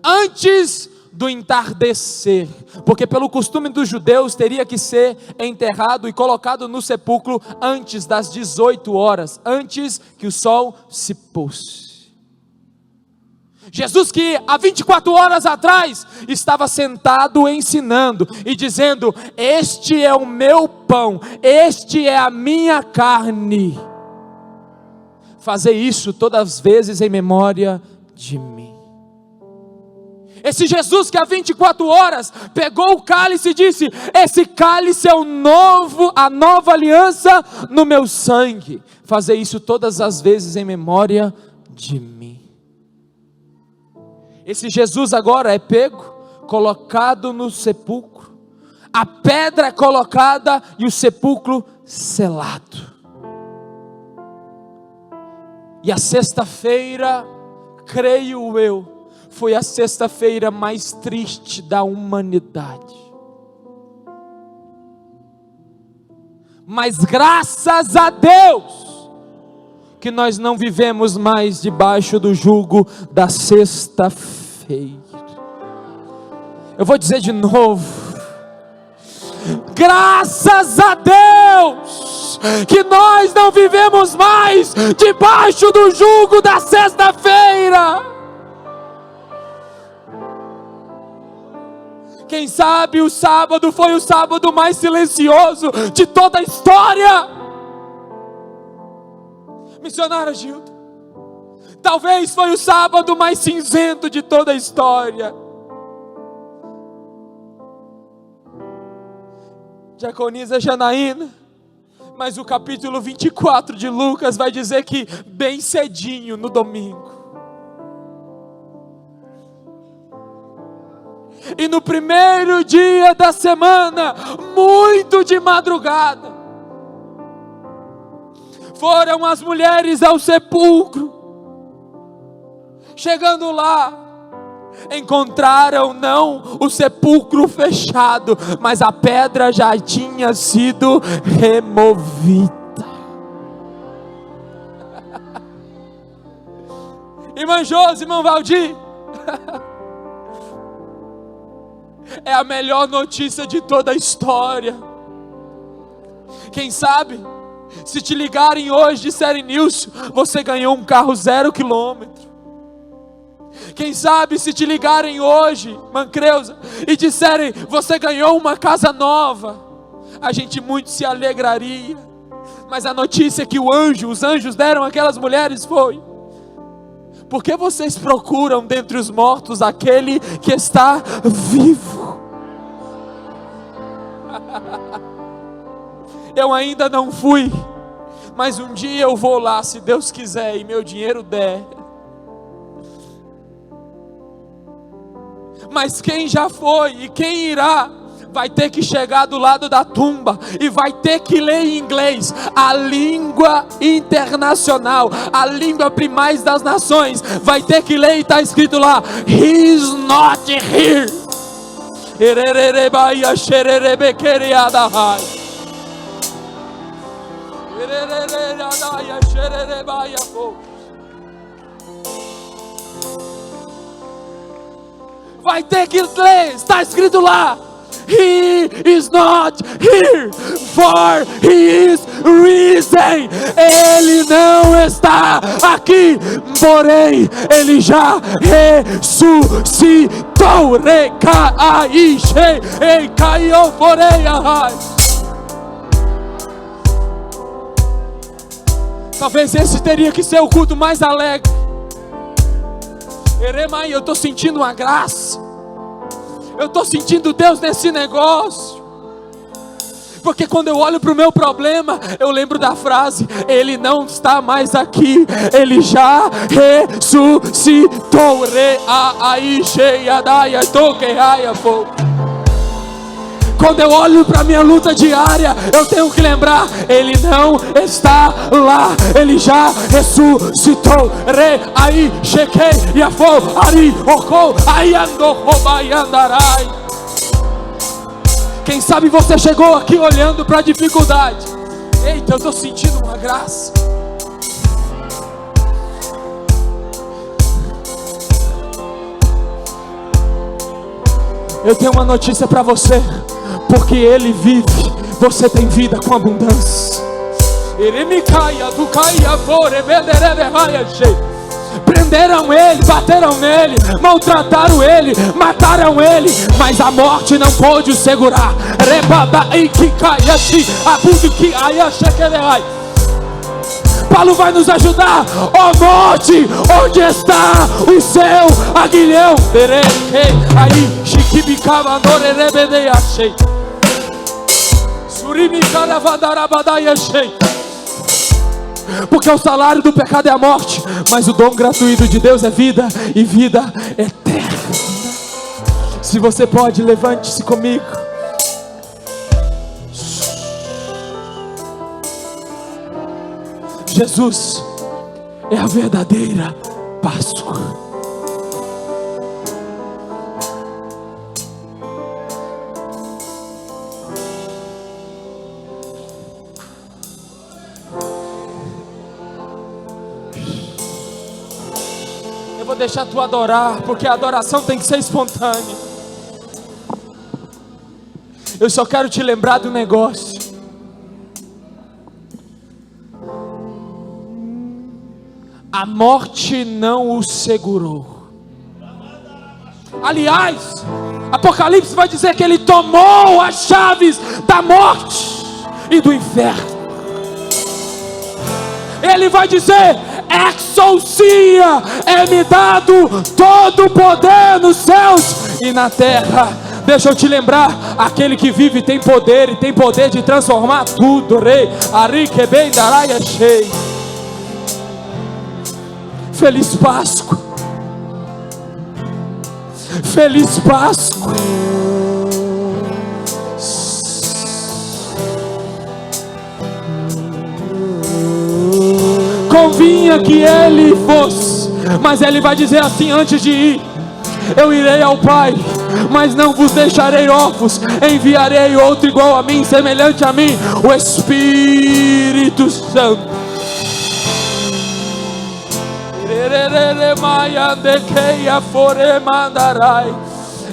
Antes do entardecer, porque pelo costume dos judeus teria que ser enterrado e colocado no sepulcro antes das 18 horas, antes que o sol se pôsse. Jesus, que há 24 horas atrás estava sentado ensinando e dizendo: este é o meu pão, este é a minha carne, fazer isso todas as vezes em memória de mim. Esse Jesus que há 24 horas pegou o cálice e disse: esse cálice é a nova aliança no meu sangue, fazer isso todas as vezes em memória de mim. Esse Jesus agora é pego, colocado no sepulcro, a pedra é colocada e o sepulcro selado. E a sexta-feira, creio eu, foi a sexta-feira mais triste da humanidade. Mas graças a Deus, que nós não vivemos mais debaixo do jugo da sexta-feira. Eu vou dizer de novo, graças a Deus, que nós não vivemos mais debaixo do jugo da sexta-feira. Quem sabe o sábado foi o sábado mais silencioso de toda a história. Missionária Gilda, talvez foi o sábado mais cinzento de toda a história. Diaconisa Janaína, mas o capítulo 24 de Lucas vai dizer que bem cedinho no domingo, e no primeiro dia da semana, muito de madrugada, foram as mulheres ao sepulcro. Chegando lá, encontraram não o sepulcro fechado, mas a pedra já tinha sido removida. Irmã Josi, irmão Valdir, é a melhor notícia de toda a história. Quem sabe, se te ligarem hoje e disserem: Nilson, você ganhou um carro 0 quilômetro. Quem sabe se te ligarem hoje, Mancreusa, e disserem: você ganhou uma casa nova, a gente muito se alegraria. Mas a notícia que os anjos deram àquelas mulheres foi: por que vocês procuram dentre os mortos aquele que está vivo? Eu ainda não fui, mas um dia eu vou lá, se Deus quiser e meu dinheiro der. Mas quem já foi e quem irá, vai ter que chegar do lado da tumba e vai ter que ler em inglês, a língua internacional, a língua primaz das nações. Vai ter que ler e está escrito lá: He's not here. Vai ter que ler, está escrito lá: He is not here, for He is risen. Ele não está aqui, porém Ele já ressuscitou. Talvez esse teria que ser o culto mais alegre. Eremai, eu estou sentindo uma graça. Eu estou sentindo Deus nesse negócio. Porque quando eu olho para o meu problema, eu lembro da frase: Ele não está mais aqui, Ele já ressuscitou. Quando eu olho para a minha luta diária, eu tenho que lembrar: Ele não está lá, Ele já ressuscitou. Quem sabe você chegou aqui olhando para a dificuldade. Eita, eu estou sentindo uma graça. Eu tenho uma notícia para você. Porque Ele vive, você tem vida com abundância. Prenderam Ele, bateram nele, maltrataram Ele, mataram Ele, mas a morte não pôde o segurar. Paulo vai nos ajudar. Ó morte, onde está o seu aguilhão? Porque o salário do pecado é a morte, mas o dom gratuito de Deus é vida e vida eterna. Se você pode, levante-se comigo. Jesus é a verdadeira Páscoa. Eu vou deixar tu adorar, porque a adoração tem que ser espontânea. Eu só quero te lembrar do negócio. A morte não o segurou. Aliás, Apocalipse vai dizer que ele tomou as chaves da morte e do inferno. Ele vai dizer: exousia, é-me dado todo o poder nos céus e na terra. Deixa eu te lembrar, aquele que vive tem poder, e tem poder de transformar tudo, rei. Arique bem daraia cheio. Feliz Páscoa. Feliz Páscoa. Convinha que ele fosse, mas ele vai dizer assim antes de ir: eu irei ao Pai, mas não vos deixarei órfãos, enviarei outro igual a mim, semelhante a mim, o Espírito Santo.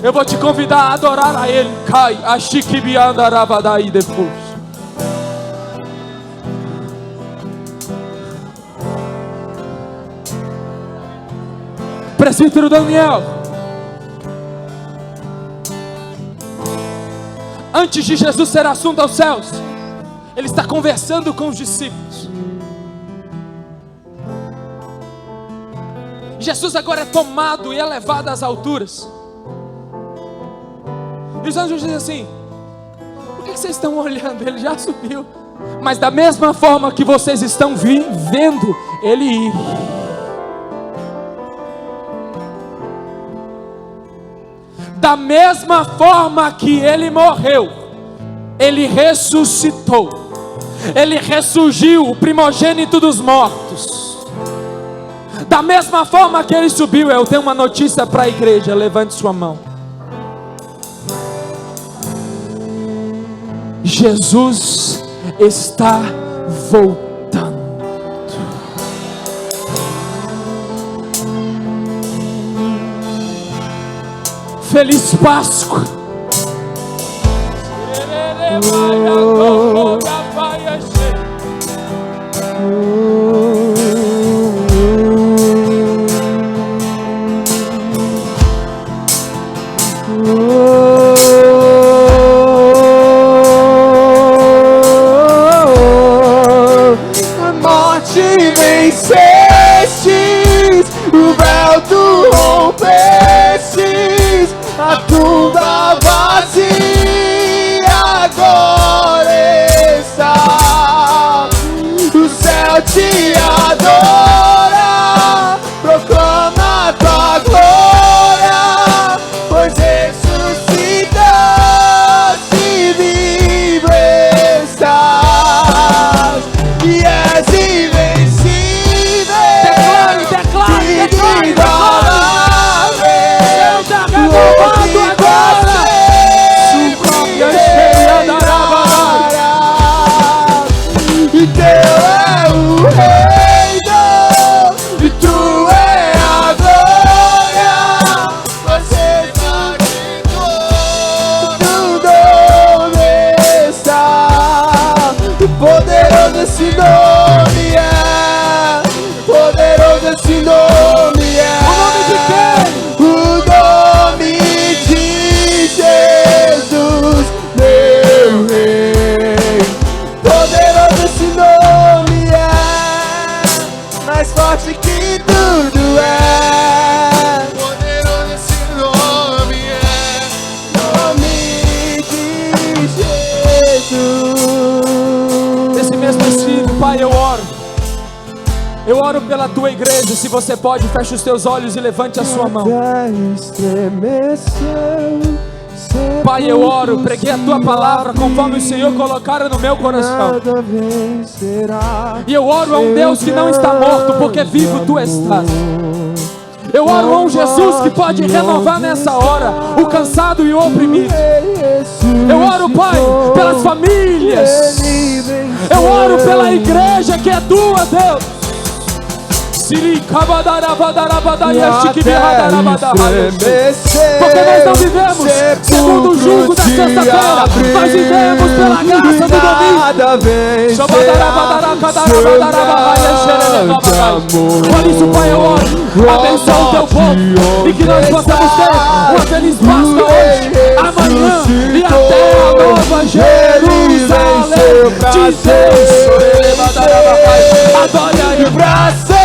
Eu vou te convidar a adorar a Ele. Cai, a Chiquibiandaravadaí depois. Presbítero Daniel, antes de Jesus ser assunto aos céus, Ele está conversando com os discípulos. Jesus agora é tomado e é levado às alturas. E os anjos dizem assim: por que vocês estão olhando? Ele já subiu. Mas da mesma forma que vocês estão vendo Ele ir, da mesma forma que Ele morreu, Ele ressuscitou. Ele ressurgiu, o primogênito dos mortos. Da mesma forma que Ele subiu, eu tenho uma notícia para a igreja. Levante sua mão. Jesus está voltando. Feliz Páscoa. A morte vencestes, o véu tu rompestes, a tumba vazia agora está. O céu te adora, proclama a tua glória, pois ressuscitaste e vivo estás, e és invencível. Declare. E teu é o reino, e tu é a glória, você tudo onde está. Poderoso esse nome é, poderoso esse nome é. O nome de quem? O nome de Jesus, meu rei. Poderoso esse nome é, mais forte que tudo é. Poderoso esse nome é, nome de Jesus. Nesse mesmo espírito, Pai, eu oro Eu oro pela tua igreja. Se você pode, feche os teus olhos e levante a sua mão. Pai, eu oro, preguei a tua palavra conforme o Senhor colocara no meu coração. E eu oro a um Deus que não está morto, porque vivo tu estás. Eu oro a um Jesus que pode renovar nessa hora o cansado e o oprimido. Eu oro, Pai, pelas famílias. Eu oro pela igreja que é tua, Deus. Porque nós não vivemos segundo o jugo da sexta-feira, nós vivemos pela graça do domingo. Por isso, Pai, eu oro, abençoa o teu povo e que nós possamos ter uma feliz Páscoa hoje, amanhã e até a nova Jerusalém de Deus. Adore aí.